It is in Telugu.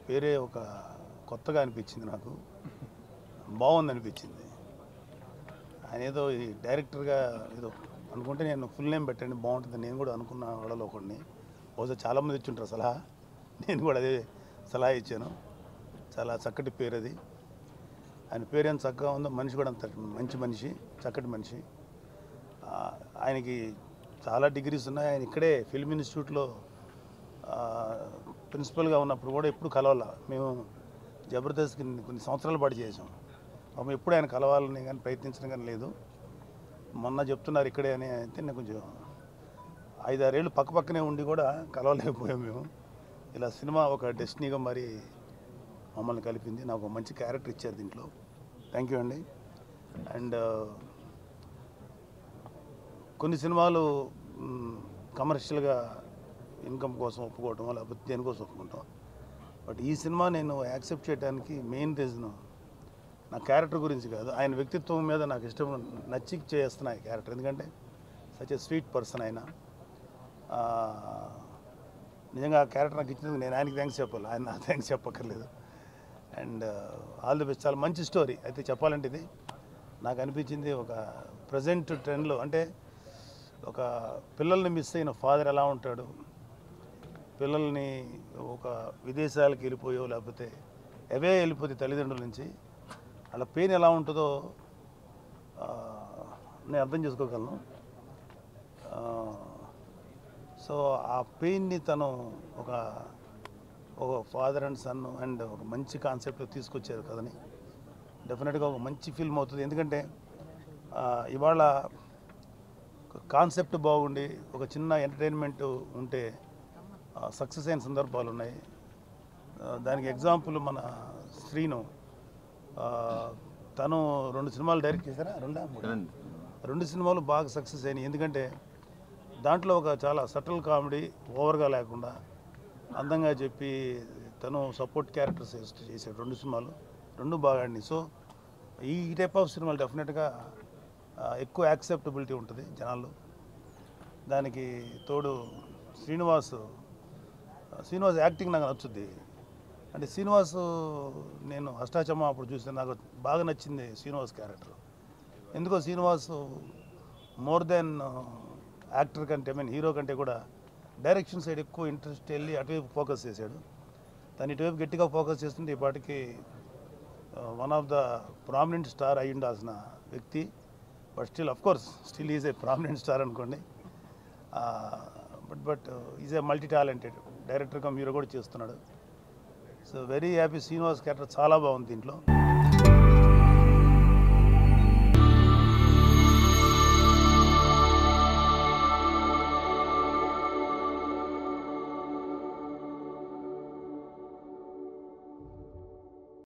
పేరే ఒక కొత్తగా అనిపించింది నాకు. బాగుందనిపించింది. ఆయన ఏదో ఈ డైరెక్టర్గా ఏదో అనుకుంటే నేను ఫుల్ నేమ్ పెట్టండి బాగుంటుంది నేను కూడా అనుకున్న వాళ్ళలో ఒకడిని. బహుశా చాలామంది ఇచ్చుంటారు సలహా. నేను కూడా అదే సలహా ఇచ్చాను. చాలా చక్కటి పేరు అది. ఆయన పేరు ఎంత చక్కగా ఉందో మనిషి కూడా అంత మంచి మనిషి, చక్కటి మనిషి. ఆయనకి చాలా డిగ్రీస్ ఉన్నాయి. ఆయన ఇక్కడే ఫిల్మ్ ఇన్స్టిట్యూట్లో ప్రిన్సిపల్గా ఉన్నప్పుడు కూడా ఎప్పుడు కలవాల. మేము జబర్దస్త్కి కొన్ని సంవత్సరాల పాటు చేసాం. పాపం ఎప్పుడు ఆయన కలవాలని కానీ ప్రయత్నించడం కానీ లేదు. మొన్న చెప్తున్నారు ఇక్కడే అని అయితే నేను కొంచెం 5-6 ఏళ్ళు పక్కనే ఉండి కూడా కలవలేకపోయాం మేము. ఇలా సినిమా ఒక డెస్టినీగా మరి మమ్మల్ని కలిపింది. నాకు ఒక మంచి క్యారెక్టర్ ఇచ్చారు దీంట్లో. థ్యాంక్ యూ అండి. అండ్ కొన్ని సినిమాలు కమర్షియల్గా ఇన్కమ్ కోసం ఒప్పుకోవటం లేకపోతే దేనికోసం ఒప్పుకుంటాం. బట్ ఈ సినిమా నేను యాక్సెప్ట్ చేయడానికి మెయిన్ రీజన్ నా క్యారెక్టర్ గురించి కాదు, ఆయన వ్యక్తిత్వం మీద నాకు ఇష్టం నచ్చి చేస్తున్నా ఈ క్యారెక్టర్. ఎందుకంటే సచ్ ఎ స్వీట్ పర్సన్ ఆయన. నిజంగా ఆ క్యారెక్టర్ నాకు ఇచ్చినందుకు నేను ఆయనకి థ్యాంక్స్ చెప్పాలి, ఆయన నాకు థ్యాంక్స్ చెప్పక్కర్లేదు. And all the best. చాలా మంచి స్టోరీ. అయితే చెప్పాలంటే ఇది నాకు అనిపించింది ఒక ప్రజెంట్ ట్రెండ్లో, అంటే ఒక పిల్లల్ని మిస్ అయిన ఫాదర్ ఎలా ఉంటాడు, పిల్లల్ని ఒక విదేశాలకు వెళ్ళిపోయో లేకపోతే అవే వెళ్ళిపోతే తల్లిదండ్రుల నుంచి అలా పెయిన్ ఎలా ఉంటుందో నేను అర్థం చేసుకోగలను. సో ఆ పెయిన్ని తను ఒక ఫాదర్ అండ్ సన్ అండ్ ఒక మంచి కాన్సెప్ట్ తీసుకొచ్చారు కదని డెఫినెట్గా ఒక మంచి ఫిల్మ్ అవుతుంది. ఎందుకంటే ఇవాళ కాన్సెప్ట్ బాగుండి ఒక చిన్న ఎంటర్టైన్మెంట్ ఉంటే సక్సెస్ అయిన సందర్భాలు ఉన్నాయి. దానికి ఎగ్జాంపుల్ మన శ్రీను. తను 2 సినిమాలు డైరెక్ట్ చేశారా? 2 సినిమాలు బాగా సక్సెస్ అయినాయి. ఎందుకంటే దాంట్లో ఒక చాలా సటిల్ కామెడీ, ఓవర్గా లేకుండా అందంగా చెప్పి తను సపోర్ట్ క్యారెక్టర్స్ చేశాడు. 2 సినిమాలు 2 బాగా ఆడినాయి. సో ఈ టైప్ ఆఫ్ సినిమాలు డెఫినెట్గా ఎక్కువ యాక్సెప్టబిలిటీ ఉంటుంది జనాల్లో. దానికి తోడు శ్రీనివాస్ యాక్టింగ్ నాకు నచ్చుద్ది. అంటే శ్రీనివాస్ నేను అష్టాచమ్మ అప్పుడు చూస్తే నాకు బాగా నచ్చింది శ్రీనివాస్ క్యారెక్టర్. ఎందుకో శ్రీనివాస్ మోర్ దెన్ యాక్టర్ కంటే హీరో కంటే కూడా డైరెక్షన్ సైడ్ ఎక్కువ ఇంట్రెస్ట్ వెళ్ళి అటువైపు ఫోకస్ చేశాడు. తను ఇటువైపు గట్టిగా ఫోకస్ చేస్తుంటే ఈ పాటికి one of the prominent star అయి ఉండాల్సిన వ్యక్తి. But still is a prominent star అనుకోండి. But is a multi talented డైరెక్టర్గా మీరు కూడా చేస్తున్నాడు. So very happy. Srinivas character చాలా బాగుంది దీంట్లో.